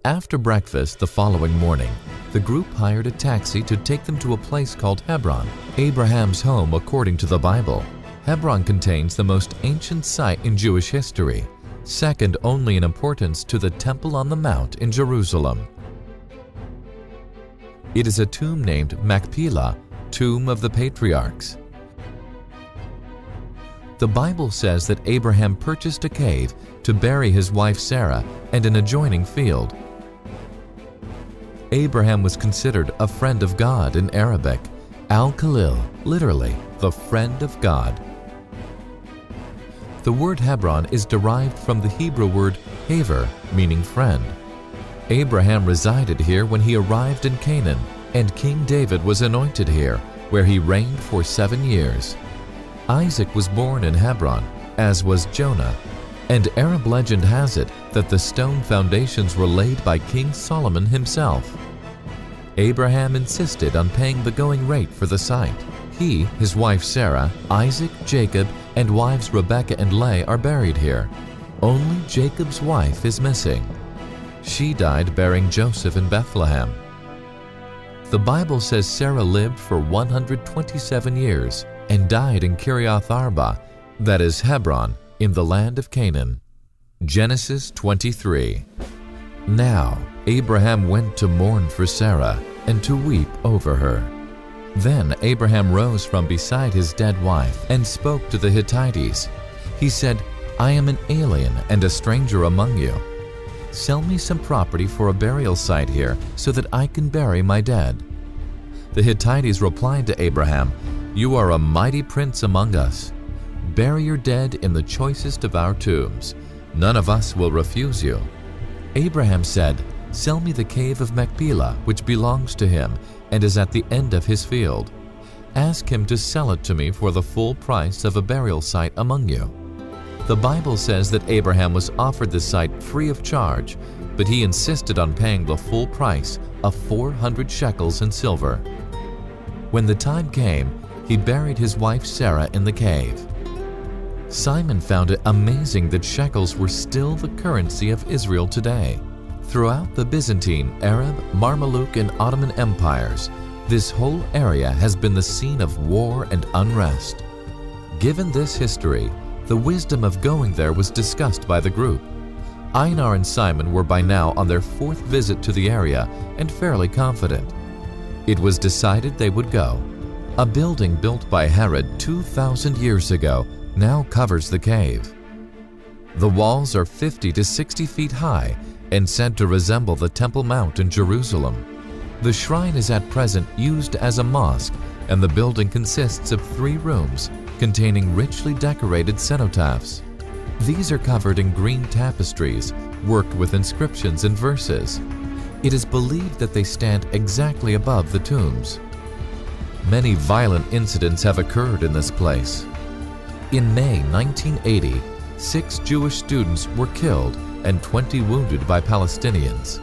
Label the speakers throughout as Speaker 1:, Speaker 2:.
Speaker 1: After breakfast the following morning, the group hired a taxi to take them to a place called Hebron, Abraham's home according to the Bible. Hebron contains the most ancient site in Jewish history, second only in importance to the Temple on the Mount in Jerusalem. It is a tomb named Machpelah, Tomb of the Patriarchs. The Bible says that Abraham purchased a cave to bury his wife Sarah and an adjoining field. Abraham was considered a friend of God in Arabic, Khalil, literally, the friend of God. The word Hebron is derived from the Hebrew word haver, meaning friend. Abraham resided here when he arrived in Canaan, and King David was anointed here, where he reigned for 7 years. Isaac was born in Hebron, as was Jonah, and Arab legend has it that the stone foundations were laid by King Solomon himself. Abraham insisted on paying the going rate for the site. He, his wife Sarah, Isaac, Jacob, and wives Rebekah and Leah are buried here. Only Jacob's wife is missing. She died bearing Joseph in Bethlehem. The Bible says Sarah lived for 127 years and died in Kiriath Arba, that is Hebron, in the land of Canaan. Genesis 23. Now Abraham went to mourn for Sarah and to weep over her. Then Abraham rose from beside his dead wife and spoke to the Hittites. He said, I am an alien and a stranger among you. Sell me some property for a burial site here so that I can bury my dead. The Hittites replied to Abraham, You are a mighty prince among us. Bury your dead in the choicest of our tombs. None of us will refuse you. Abraham said, Sell me the cave of Machpelah, which belongs to him and is at the end of his field. Ask him to sell it to me for the full price of a burial site among you. The Bible says that Abraham was offered the site free of charge, but he insisted on paying the full price of 400 shekels in silver. When the time came, he buried his wife Sarah in the cave. Simon found it amazing that shekels were still the currency of Israel today. Throughout the Byzantine, Arab, Mameluke, and Ottoman empires, this whole area has been the scene of war and unrest. Given this history, the wisdom of going there was discussed by the group. Einar and Simon were by now on their 4th visit to the area and fairly confident. It was decided they would go. A building built by Herod 2,000 years ago now covers the cave. The walls are 50 to 60 feet high and said to resemble the Temple Mount in Jerusalem. The shrine is at present used as a mosque, and the building consists of 3 rooms containing richly decorated cenotaphs. These are covered in green tapestries, worked with inscriptions and verses. It is believed that they stand exactly above the tombs. Many violent incidents have occurred in this place. In May 1980, 6 Jewish students were killed and 20 wounded by Palestinians.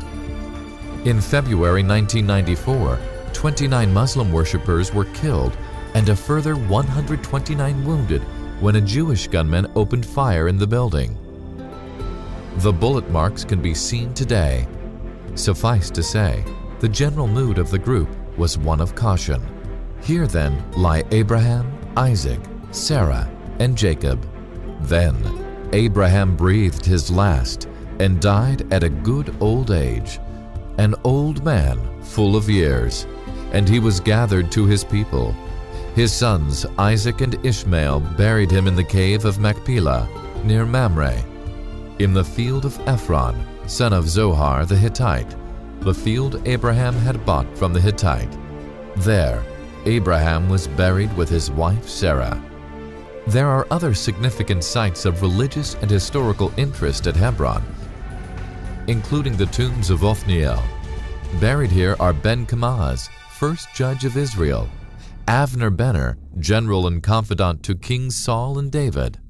Speaker 1: In February 1994, 29 Muslim worshippers were killed and a further 129 wounded when a Jewish gunman opened fire in the building. The bullet marks can be seen today. Suffice to say, the general mood of the group was one of caution. Here then lie Abraham, Isaac, Sarah, and Jacob. Then Abraham breathed his last and died at a good old age, an old man full of years, and he was gathered to his people. His sons Isaac and Ishmael buried him in the cave of Machpelah near Mamre, in the field of Ephron, son of Zohar the Hittite, the field Abraham had bought from the Hittite. There Abraham was buried with his wife Sarah. There are other significant sites of religious and historical interest at Hebron, including the tombs of Othniel. Buried here are Ben-Kamaz, first judge of Israel, Avner Benner, general and confidant to Kings Saul and David.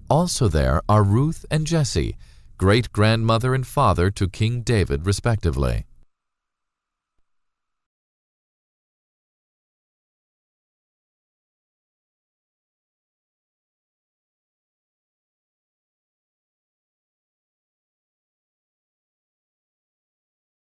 Speaker 1: Also there are Ruth and Jesse, great-grandmother and father to King David respectively.